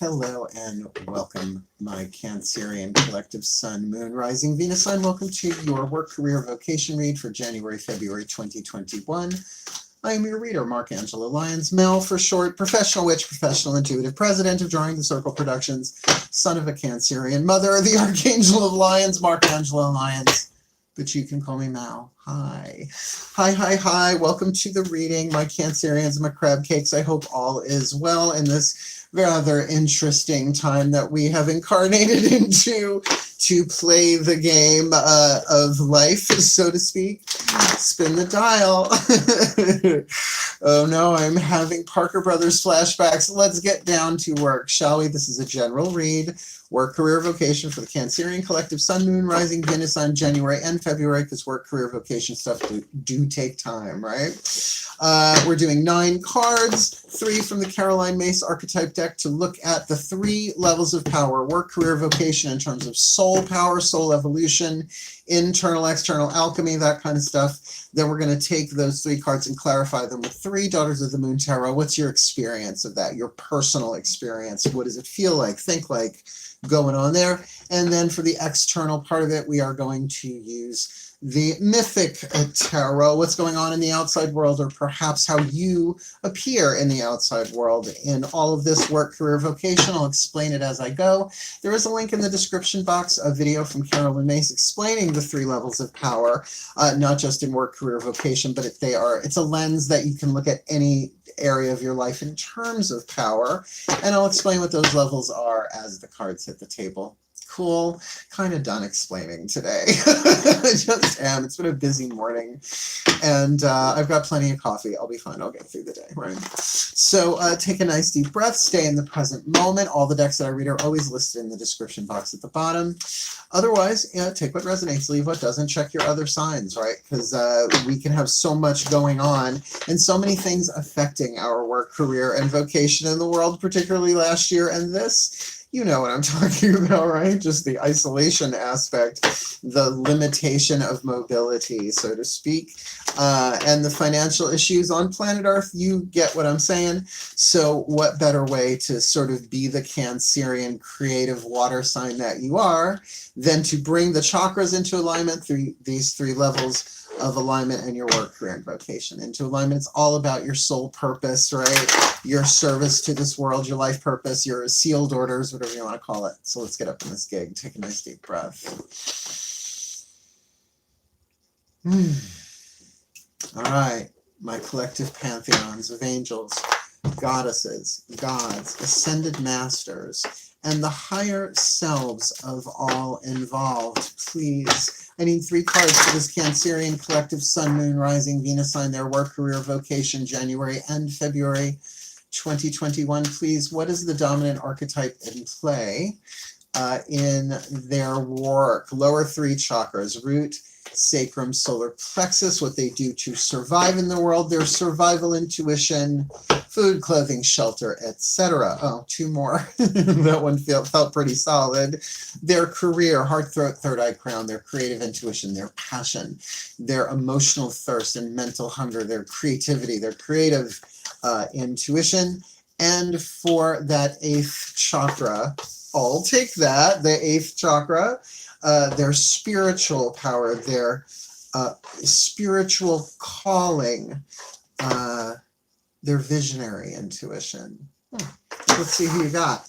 Hello and welcome, my Cancerian collective Sun, Moon, Rising, Venus sign. Welcome to your work, career, vocation read for January, February 2021. I am your reader, Mark Angela Lyons, Mel for short, professional witch, professional intuitive, president of Drawing the Circle Productions, son of a Cancerian, mother of the Archangel of Lyons, Mark Angela Lyons, but you can call me Mal. Hi. Hi. Welcome to the reading, my Cancerians, my crab cakes. I hope all is well in this rather interesting time that we have incarnated into to play the game of life, so to speak. Spin the dial. Oh no, I'm having Parker Brothers flashbacks. Let's get down to work, shall we? This is a general read. Work, career, vocation for the Cancerian collective Sun, Moon, Rising, Venus on January and February, because work, career, vocation stuff do take time, right? We're doing 9 cards, 3 from the Caroline Myss Archetype deck to look at the 3 levels of power, work, career, vocation in terms of soul power, soul evolution, internal, external alchemy, that kind of stuff. Then we're going to take those 3 cards and clarify them with 3 Daughters of the Moon Tarot. What's your experience of that? Your personal experience? What does it feel like? Think like? Going on there. And then for the external part of it, we are going to use the mythic tarot, what's going on in the outside world, or perhaps how you appear in the outside world in all of this work, career, vocation. I'll explain it as I go. There is a link in the description box, a video from Caroline Myss explaining the 3 levels of power, not just in work, career, vocation, but it's a lens that you can look at any area of your life in terms of power, and I'll explain what those levels are as the cards hit the table. Cool. Kind of done explaining today. I just am. It's been a busy morning, and I've got plenty of coffee. I'll be fine. I'll get through the day, right? So take a nice deep breath. Stay in the present moment. All the decks that I read are always listed in the description box at the bottom. Otherwise, take what resonates, leave what doesn't. Check your other signs, right? Because we can have so much going on and so many things affecting our work, career, and vocation in the world, particularly last year and this. You know what I'm talking about, right? Just the isolation aspect, the limitation of mobility, so to speak, and the financial issues on planet Earth. You get what I'm saying. So what better way to sort of be the Cancerian creative water sign that you are than to bring the chakras into alignment through these 3 levels of alignment and your work, career, and vocation into alignment. It's all about your soul purpose, right? Your service to this world, your life purpose, your sealed orders, whatever you want to call it. So let's get up in this gig. Take a nice deep breath. All right, my collective pantheons of angels, goddesses, gods, ascended masters, and the higher selves of all involved, please. I need 3 cards for this Cancerian collective Sun, Moon, Rising, Venus sign, their work, career, vocation, January and February 2021. Please, what is the dominant archetype in play in their work? Lower 3 chakras, root, sacrum, solar plexus, what they do to survive in the world, their survival intuition, food, clothing, shelter, etc. Oh, 2 more. That one felt pretty solid. Their career, heart, throat, third eye, crown, their creative intuition, their passion, their emotional thirst and mental hunger, their creativity, their creative intuition. And for that 8th chakra, I'll take that, the 8th chakra, their spiritual power, their spiritual calling, their visionary intuition. Let's see who you got.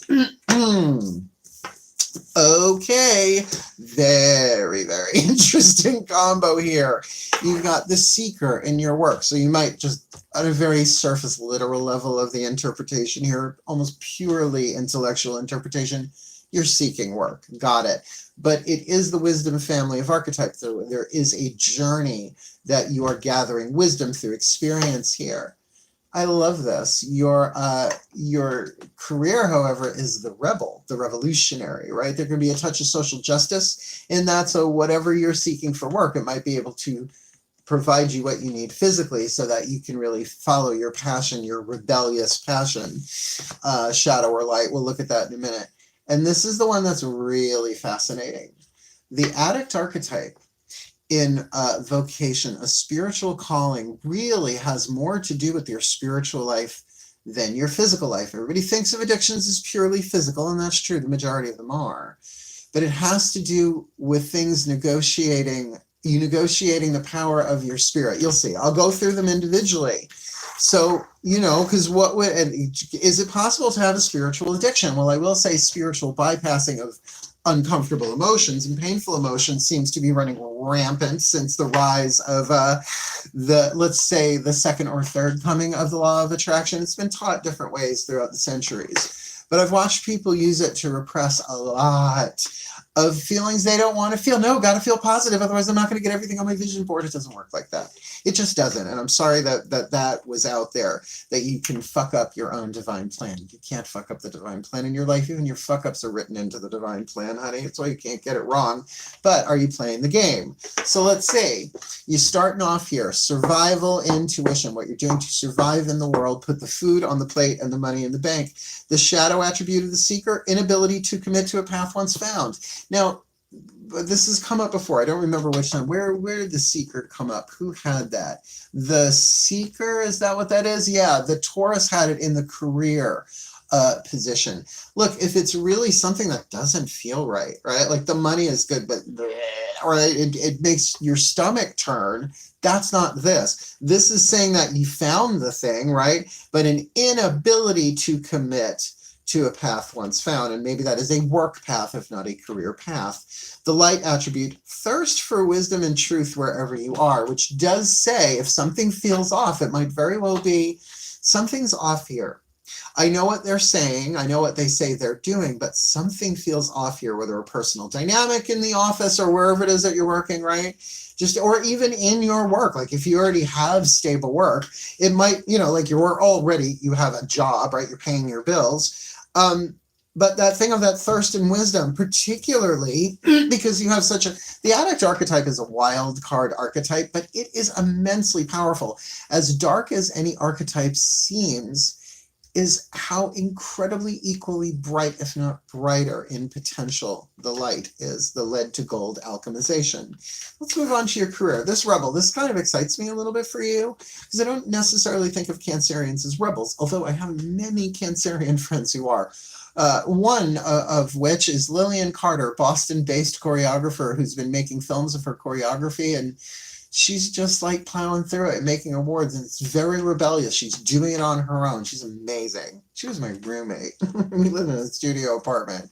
Okay, very, very interesting combo here. You've got the seeker in your work. So you might just, at a very surface literal level of the interpretation here, almost purely intellectual interpretation, you're seeking work. Got it. But it is the wisdom family of archetypes. There is a journey that you are gathering wisdom through experience here. I love this. Your career, however, is the rebel, the revolutionary, right? There can be a touch of social justice in that. So whatever you're seeking for work, it might be able to provide you what you need physically so that you can really follow your passion, your rebellious passion, shadow or light. We'll look at that in a minute. And this is the one that's really fascinating. The addict archetype in vocation, a spiritual calling, really has more to do with your spiritual life than your physical life. Everybody thinks of addictions as purely physical, and that's true. The majority of them are. But it has to do with things negotiating the power of your spirit. You'll see. I'll go through them individually. So, because is it possible to have a spiritual addiction? Well, I will say spiritual bypassing of uncomfortable emotions and painful emotions seems to be running rampant since the rise of let's say the second or third coming of the law of attraction. It's been taught different ways throughout the centuries, but I've watched people use it to repress a lot of feelings they don't want to feel. No, got to feel positive, otherwise I'm not going to get everything on my vision board. It doesn't work like that. It just doesn't. And I'm sorry that was out there, that you can fuck up your own divine plan. You can't fuck up the divine plan in your life. Even your fuck ups are written into the divine plan, honey. That's why you can't get it wrong. But are you playing the game? So let's see. You're starting off here. Survival intuition. What you're doing to survive in the world. Put the food on the plate and the money in the bank. The shadow attribute of the seeker, inability to commit to a path once found. Now, this has come up before. I don't remember which time. Where did the seeker come up? Who had that? The seeker, is that what that is? Yeah, the Taurus had it in the career position. Look, if it's really something that doesn't feel right? Like the money is good, but or it makes your stomach turn. That's not this. This is saying that you found the thing, right? But an inability to commit to a path once found, and maybe that is a work path, if not a career path. The light attribute, thirst for wisdom and truth wherever you are, which does say if something feels off, it might very well be something's off here. I know what they're saying, I know what they say they're doing, but something feels off here, whether a personal dynamic in the office or wherever it is that you're working, right? Or even in your work, like if you already have stable work, it might, like you have a job, right? You're paying your bills. But that thing of that thirst and wisdom, particularly because you have the addict archetype is a wild card archetype, but it is immensely powerful. As dark as any archetype seems, is how incredibly equally bright, if not brighter in potential, the light is, the lead to gold alchemization. Let's move on to your career. This rebel, this kind of excites me a little bit for you, because I don't necessarily think of Cancerians as rebels, although I have many Cancerian friends who are. One of which is Lillian Carter, Boston-based choreographer who's been making films of her choreography, and she's just like plowing through it and making awards, and it's very rebellious. She's doing it on her own. She's amazing. She was my roommate. We lived in a studio apartment.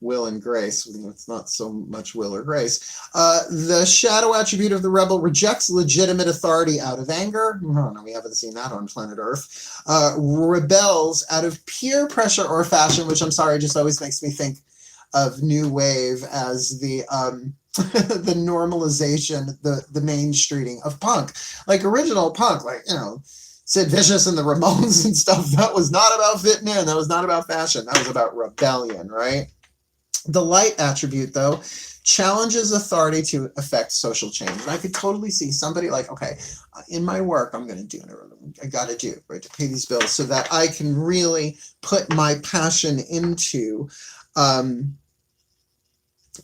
Will and Grace. It's not so much Will or Grace. The shadow attribute of the rebel rejects legitimate authority out of anger. No, we haven't seen that on planet Earth. Rebels out of peer pressure or fashion, which I'm sorry, just always makes me think of New Wave as the the normalization, the mainstreaming of punk. Like original punk, Sid Vicious and the Ramones and stuff, that was not about fitting in. That was not about fashion. That was about rebellion, right? The light attribute, though, challenges authority to affect social change. And I could totally see somebody like, okay, in my work, I'm going to do what I got to do, right, to pay these bills so that I can really put my passion into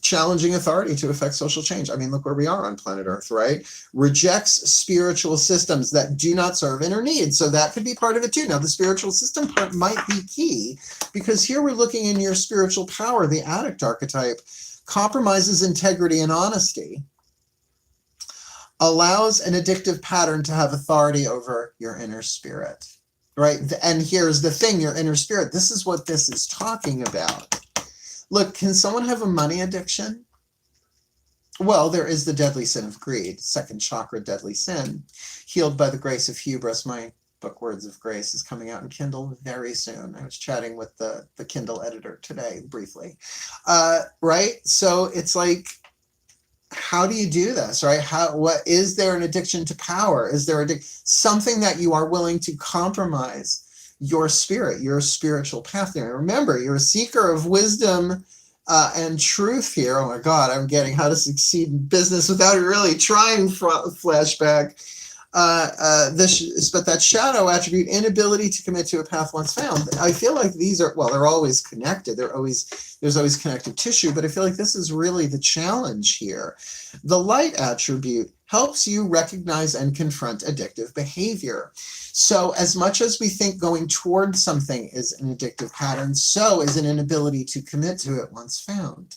challenging authority to affect social change. I mean, look where we are on planet Earth, right? Rejects spiritual systems that do not serve inner needs. So that could be part of it too. Now, the spiritual system part might be key, because here we're looking in your spiritual power. The addict archetype compromises integrity and honesty, allows an addictive pattern to have authority over your inner spirit, right? And here's the thing, your inner spirit, this is what this is talking about. Look, can someone have a money addiction? Well, there is the deadly sin of greed, second chakra deadly sin, healed by the grace of hubris. My book, Words of Grace, is coming out in Kindle very soon. I was chatting with the Kindle editor today, briefly. Right? So it's like, how do you do this, right? What is there an addiction to power? Is there something that you are willing to compromise your spirit, your spiritual path there? Remember, you're a seeker of wisdom and truth here. Oh my God, I'm getting How to Succeed in Business Without Really Trying flashback. But that shadow attribute, inability to commit to a path once found, I feel like these are, well, they're always connected. There's always connective tissue, but I feel like this is really the challenge here. The light attribute helps you recognize and confront addictive behavior. So as much as we think going towards something is an addictive pattern, so is an inability to commit to it once found.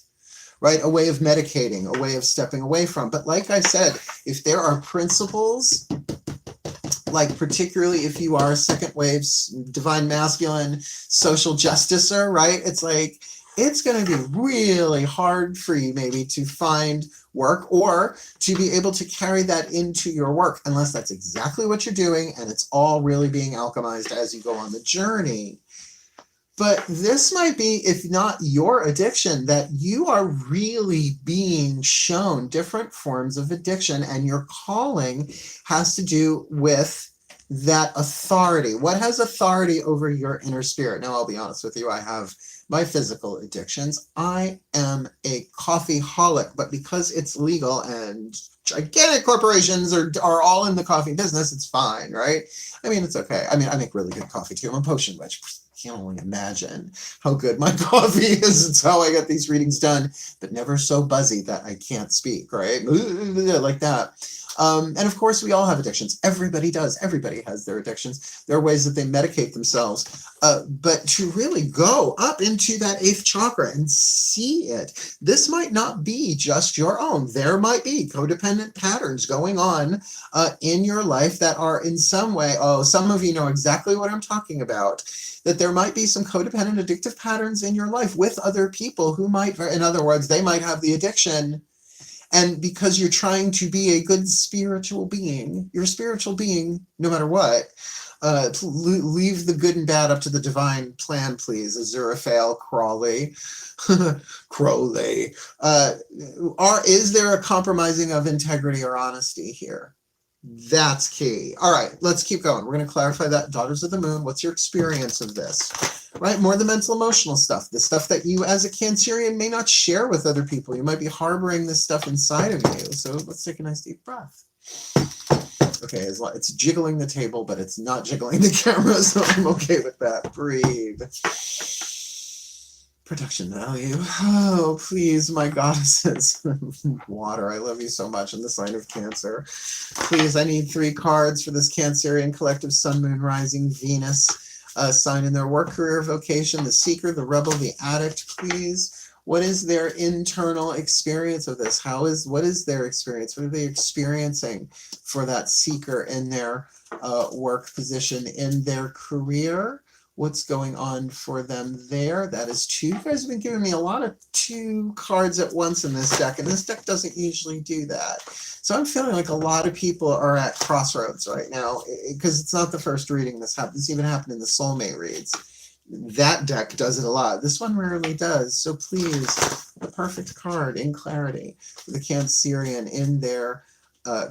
Right? A way of medicating, a way of stepping away from. But like I said, if there are principles, like particularly if you are a second wave, divine masculine, social justicer, right? It's like, it's going to be really hard for you maybe to find work or to be able to carry that into your work, unless that's exactly what you're doing and it's all really being alchemized as you go on the journey. But this might be, if not your addiction, that you are really being shown different forms of addiction, and your calling has to do with that authority. What has authority over your inner spirit? Now, I'll be honest with you, I have my physical addictions. I am a coffeeholic, but because it's legal and gigantic corporations are all in the coffee business, it's fine, right? I mean, it's okay. I mean, I make really good coffee too. I'm a potion witch. I can't only imagine how good my coffee is. It's how I get these readings done, but never so buzzy that I can't speak, right? Like that. And of course, we all have addictions. Everybody does. Everybody has their addictions. There are ways that they medicate themselves. But to really go up into that 8th chakra and see it, this might not be just your own. There might be codependent patterns going on in your life that are in some way, oh, some of you know exactly what I'm talking about, that there might be some codependent addictive patterns in your life with other people who might, in other words, they might have the addiction. And because you're trying to be a good spiritual being, you're a spiritual being no matter what, leave the good and bad up to the divine plan, please. Aziraphale, Crawley, Crowley. Is there a compromising of integrity or honesty here? That's key. All right, let's keep going. We're going to clarify that. Daughters of the Moon, what's your experience of this? Right, more the mental emotional stuff, the stuff that you as a Cancerian may not share with other people. You might be harboring this stuff inside of you. So let's take a nice deep breath. Okay, it's jiggling the table, but it's not jiggling the camera, so I'm okay with that. Breathe. Production value. Oh, please, my goddesses. Water, I love you so much. In the sign of Cancer. Please, I need 3 cards for this Cancerian collective Sun, Moon, Rising, Venus sign in their work, career, vocation, the seeker, the rebel, the addict, please. What is their internal experience of this? What is their experience? What are they experiencing for that seeker in their work position, in their career? What's going on for them there? That is 2. You guys have been giving me a lot of 2 cards at once in this deck, and this deck doesn't usually do that. So I'm feeling like a lot of people are at crossroads right now, because it's not the first reading this happened. This even happened in the soulmate reads. That deck does it a lot. This one rarely does. So please, the perfect card in clarity for the Cancerian in their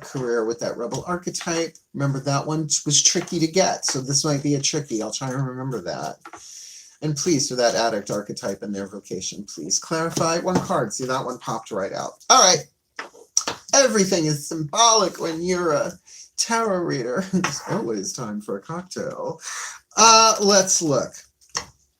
career with that rebel archetype. Remember, that one was tricky to get, so this might be a tricky. I'll try and remember that. And please, for that addict archetype and their vocation, please clarify 1 card. See, that one popped right out. All right. Everything is symbolic when you're a tarot reader. It's always time for a cocktail. Let's look.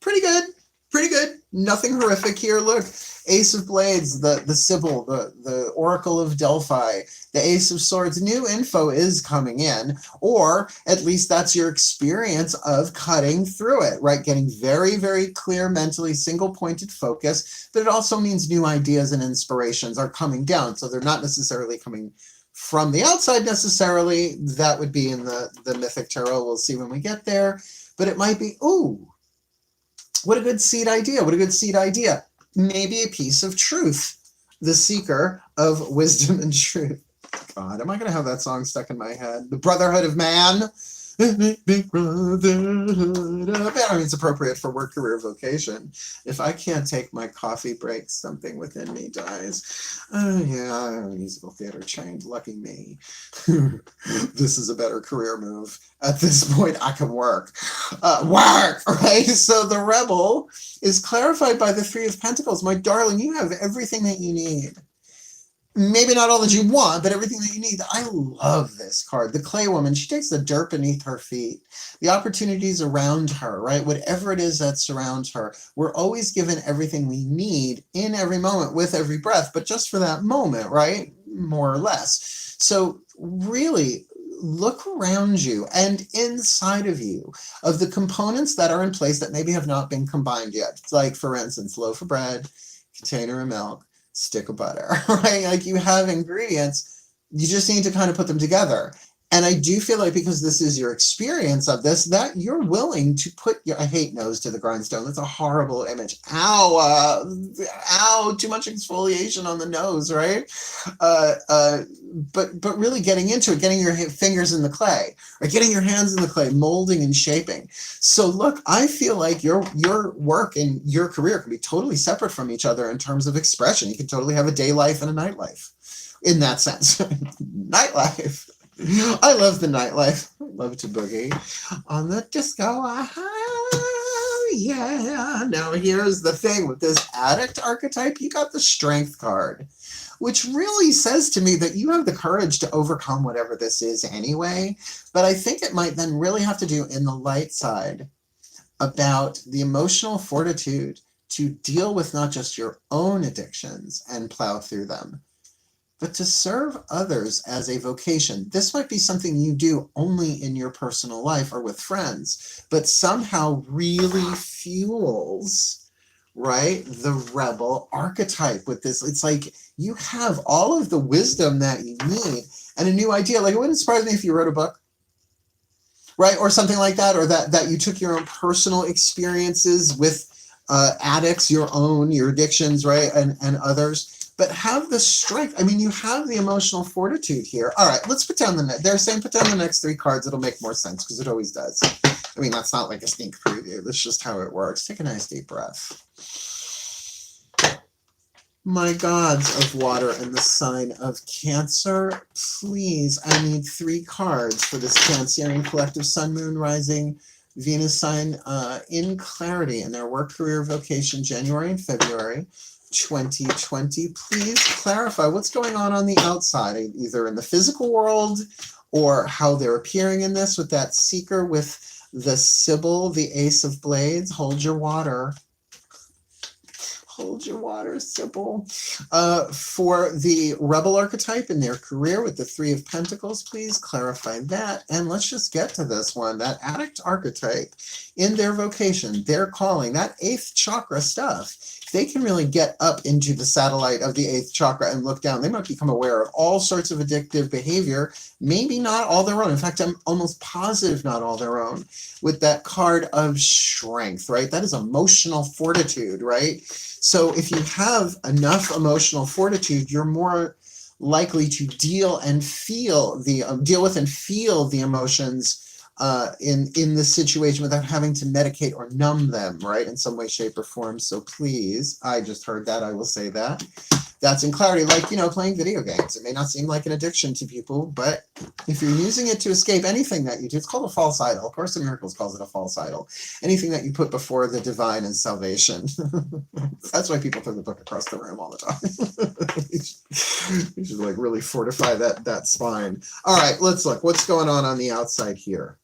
Pretty good. Pretty good. Nothing horrific here. Look. Ace of Blades, the Sibyl, the Oracle of Delphi, the Ace of Swords. New info is coming in, or at least that's your experience of cutting through it, right? Getting very, very clear mentally, single-pointed focus, but it also means new ideas and inspirations are coming down, so they're not necessarily coming from the outside necessarily. That would be in the Mythic Tarot. We'll see when we get there, but it might be, ooh, what a good seed idea, what a good seed idea. Maybe a piece of truth, the seeker of wisdom and truth. God, am I going to have that song stuck in my head? The Brotherhood of Man. Big Brotherhood of Man. I mean, it's appropriate for work, career, vocation. If I can't take my coffee break, something within me dies. Yeah, I'm musical theater trained. Lucky me. This is a better career move. At this point, I can work. Right? So the rebel is clarified by the 3 of Pentacles. My darling, you have everything that you need. maybe not all that you want, but everything that you need. I love this card. The clay woman, she takes the dirt beneath her feet, the opportunities around her, right? Whatever it is that surrounds her. We're always given everything we need in every moment with every breath, but just for that moment, right? More or less. So really look around you and inside of you of the components that are in place that maybe have not been combined yet. Like, for instance, loaf of bread, container of milk, stick of butter, right? Like, you have ingredients, you just need to kind of put them together. And I do feel like, because this is your experience of this, that you're willing to put your, I hate nose to the grindstone. That's a horrible image. Ow, ow, too much exfoliation on the nose, right? But really getting into it, getting your fingers in the clay, or getting your hands in the clay, molding and shaping. So look, I feel like your work and your career can be totally separate from each other in terms of expression. You can totally have a day life and a night life in that sense. Nightlife. I love the nightlife. I love to boogie on the disco. Yeah. Now here's the thing with this addict archetype. You got the strength card, which really says to me that you have the courage to overcome whatever this is anyway. But I think it might then really have to do in the light side about the emotional fortitude to deal with not just your own addictions and plow through them, but to serve others as a vocation. This might be something you do only in your personal life or with friends, but somehow really fuels, right, the rebel archetype with this. It's like you have all of the wisdom that you need and a new idea. Like, it wouldn't surprise me if you wrote a book, right, or something like that, or that you took your own personal experiences with addicts, your addictions, right, and others. But have the strength. I mean, you have the emotional fortitude here. All right, let's put down they're saying put down the next three cards. It'll make more sense, because it always does. I mean, that's not like a sneak preview. That's just how it works. Take a nice deep breath. My gods of water and the sign of Cancer, please, I need three cards for this Cancerian collective Sun, Moon, Rising, Venus sign in clarity in their work, career, vocation, January and February 2020. Please clarify what's going on the outside, either in the physical world or how they're appearing in this with that seeker with the Sybil, the Ace of Blades. Hold your water. Hold your water, Sybil. For the rebel archetype in their career with the Three of Pentacles, please clarify that. And let's just get to this one, that addict archetype in their vocation, their calling, that 8th chakra stuff. They can really get up into the satellite of the 8th chakra and look down. They might become aware of all sorts of addictive behavior, maybe not all their own. In fact, I'm almost positive not all their own, with that card of strength, right? That is emotional fortitude, right? So if you have enough emotional fortitude, you're more likely to deal with and feel the emotions in the situation without having to medicate or numb them, right, in some way, shape, or form. So please, I just heard that, I will say that. That's in clarity, like, playing video games. It may not seem like an addiction to people, but if you're using it to escape anything that you do, it's called a false idol. Course in Miracles calls it a false idol. Anything that you put before the divine and salvation. That's why people throw the book across the room all the time. You should like really fortify that spine. All right, let's look. What's going on the outside here?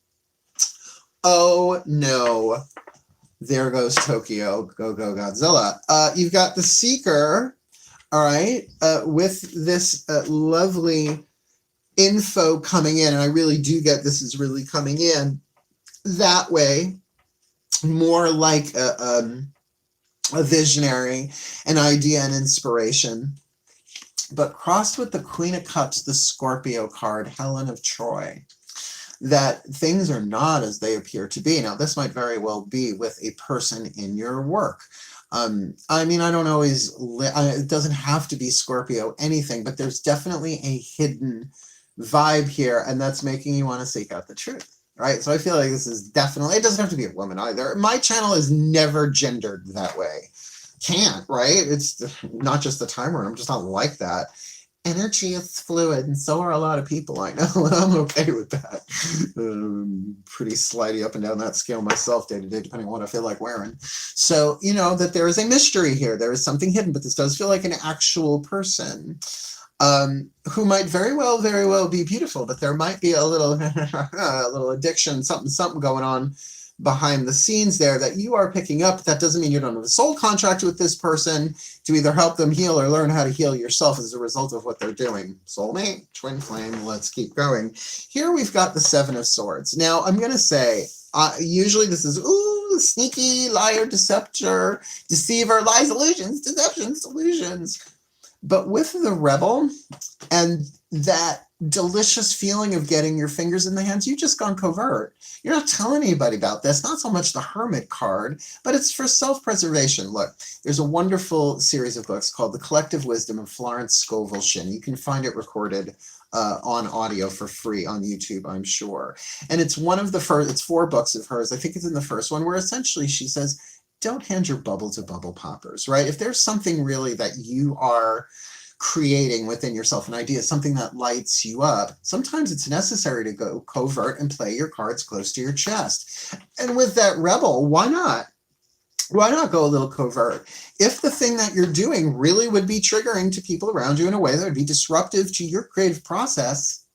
Oh no, there goes Tokyo. Go, go, Godzilla. You've got the Seeker, all right, with this lovely info coming in, and I really do get this is really coming in that way, more like a visionary, an idea, an inspiration, but crossed with the Queen of Cups, the Scorpio card, Helen of Troy, that things are not as they appear to be. Now, this might very well be with a person in your work. I mean, I don't always, it doesn't have to be Scorpio, anything, but there's definitely a hidden vibe here, and that's making you want to seek out the truth, right? So I feel like this is definitely, it doesn't have to be a woman either. My channel is never gendered that way. Can't, right? It's not just the timer. I'm just not like that. Energy is fluid, and so are a lot of people, I know, and I'm okay with that. Pretty slidey up and down that scale myself day to day, depending on what I feel like wearing. So, that there is a mystery here. There is something hidden, but this does feel like an actual person. who might very well be beautiful, but there might be a little, a little addiction, something going on behind the scenes there that you are picking up. That doesn't mean you don't have a soul contract with this person to either help them heal or learn how to heal yourself as a result of what they're doing. Soulmate, twin flame, let's keep going. Here we've got the Seven of Swords. Now I'm going to say, usually this is, ooh, sneaky, liar, deceptor, deceiver, lies, illusions, deceptions, delusions. But with the Rebel and that delicious feeling of getting your fingers in the hands, you've just gone covert. You're not telling anybody about this. Not so much the Hermit card, but it's for self-preservation. Look, there's a wonderful series of books called The Collective Wisdom of Florence Scovel Shinn. You can find it recorded on audio for free on YouTube, I'm sure. And it's one of the first, it's 4 books of hers. I think it's in the first one where essentially she says, don't hand your bubble to bubble poppers, right? If there's something really that you are creating within yourself, an idea, something that lights you up, sometimes it's necessary to go covert and play your cards close to your chest. And with that Rebel, why not? Why not go a little covert? If the thing that you're doing really would be triggering to people around you in a way that would be disruptive to your creative process.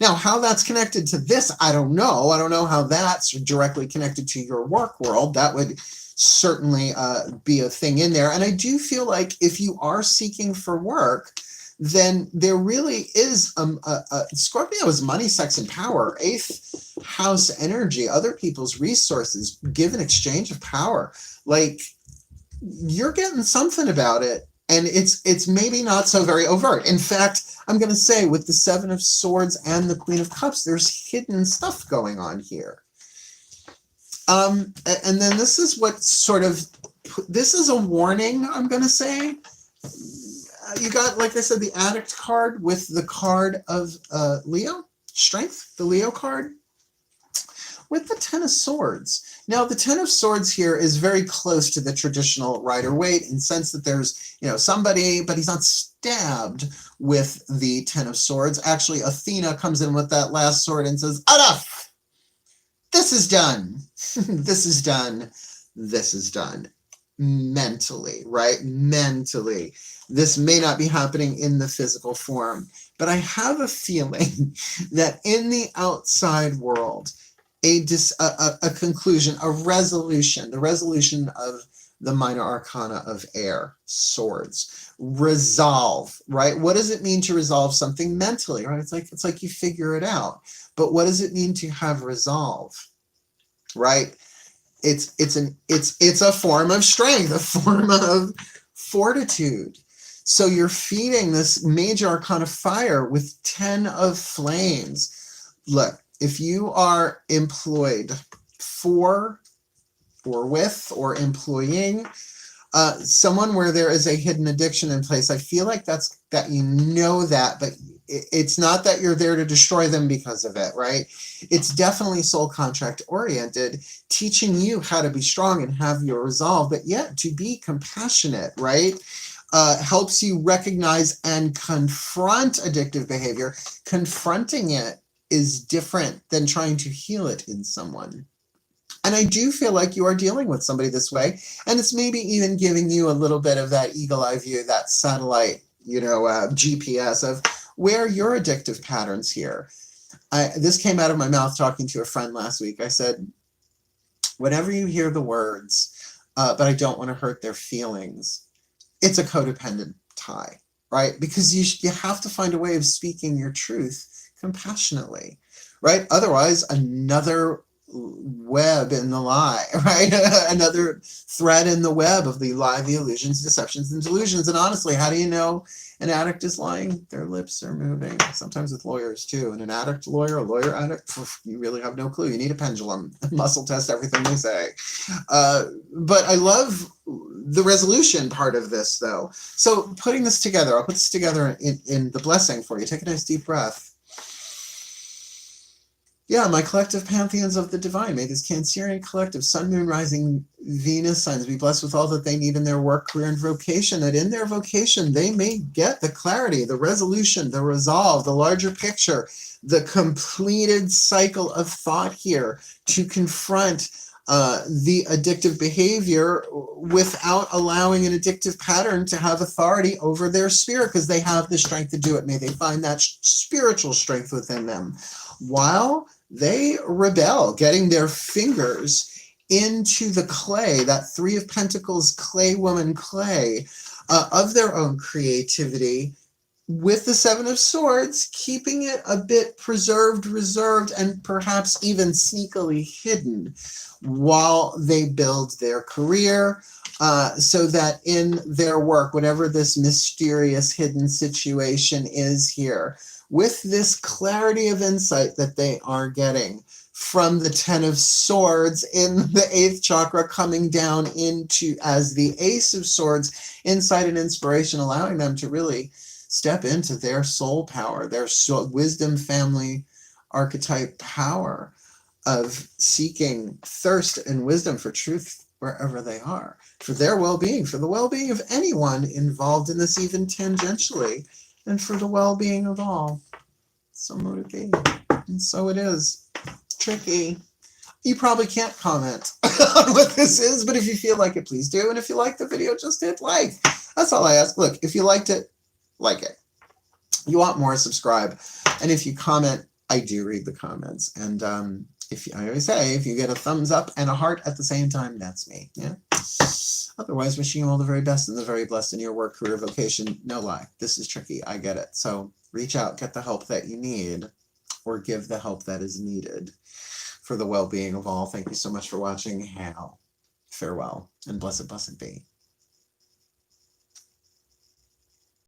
Now, how that's connected to this, I don't know. I don't know how that's directly connected to your work world. That would certainly be a thing in there. And I do feel like if you are seeking for work, then there really is Scorpio is money, sex, and power. 8th house energy, other people's resources, give an exchange of power. Like, you're getting something about it. And it's maybe not so very overt. In fact, I'm going to say with the 7 of Swords and the Queen of Cups, there's hidden stuff going on here. And then this is what sort of, this is a warning, I'm going to say. You got, like I said, the Addict card with the card of Leo, Strength, the Leo card, with the 10 of Swords. Now, the 10 of Swords here is very close to the traditional Rider-Waite in the sense that there's, somebody, but he's not stabbed with the 10 of Swords. Actually, Athena comes in with that last sword and says, enough! This is done. This is done. This is done. Mentally, right? Mentally. This may not be happening in the physical form, but I have a feeling that in the outside world, a conclusion, a resolution, the resolution of the minor arcana of air, swords, resolve, right? What does it mean to resolve something mentally, right? It's like you figure it out, but what does it mean to have resolve, right? It's a form of strength, a form of fortitude. So you're feeding this major arcana fire with 10 of flames. Look, if you are employed for or with or employing someone where there is a hidden addiction in place, I feel like that but it's not that you're there to destroy them because of it, right? It's definitely soul contract oriented, teaching you how to be strong and have your resolve, but yet to be compassionate, right? Helps you recognize and confront addictive behavior. Confronting it is different than trying to heal it in someone. And I do feel like you are dealing with somebody this way, and it's maybe even giving you a little bit of that eagle eye view, that satellite, GPS of where are your addictive patterns here. This came out of my mouth talking to a friend last week. I said, whenever you hear the words, but I don't want to hurt their feelings, it's a codependent tie, right? Because you have to find a way of speaking your truth compassionately, right? Otherwise, another web in the lie, right? Another thread in the web of the lie, the illusions, deceptions, and delusions. And honestly, how do you know an addict is lying? Their lips are moving, sometimes with lawyers too. And an addict lawyer, a lawyer addict, you really have no clue. You need a pendulum, muscle test everything they say. But I love the resolution part of this though. So putting this together, I'll put this together in the blessing for you. Take a nice deep breath. Yeah, my collective pantheons of the divine. May this Cancerian collective, sun, moon, rising, Venus signs be blessed with all that they need in their work, career, and vocation, that in their vocation they may get the clarity, the resolution, the resolve, the larger picture, the completed cycle of thought here to confront the addictive behavior without allowing an addictive pattern to have authority over their spirit, because they have the strength to do it. May they find that spiritual strength within them while they rebel, getting their fingers into the clay, that Three of Pentacles clay woman clay of their own creativity, with the Seven of Swords, keeping it a bit preserved, reserved, and perhaps even sneakily hidden while they build their career, so that in their work, whatever this mysterious hidden situation is here, with this clarity of insight that they are getting from the Ten of Swords in the 8th chakra, coming down into as the Ace of Swords, insight and inspiration, allowing them to really step into their soul power, their wisdom family archetype power of seeking thirst and wisdom for truth wherever they are, for their well-being, for the well-being of anyone involved in this, even tangentially, and for the well-being of all. So motivating. And so it is. Tricky. You probably can't comment on what this is, but if you feel like it, please do. And if you like the video, just hit like. That's all I ask. Look, if you liked it, like it. You want more, subscribe. And if you comment, I do read the comments. And I always say, if you get a thumbs up and a heart at the same time, that's me. Yeah. Otherwise, wishing you all the very best and the very blessed in your work, career, vocation. No lie. This is tricky. I get it. So reach out, get the help that you need, or give the help that is needed for the well-being of all. Thank you so much for watching. Farewell and blessed be.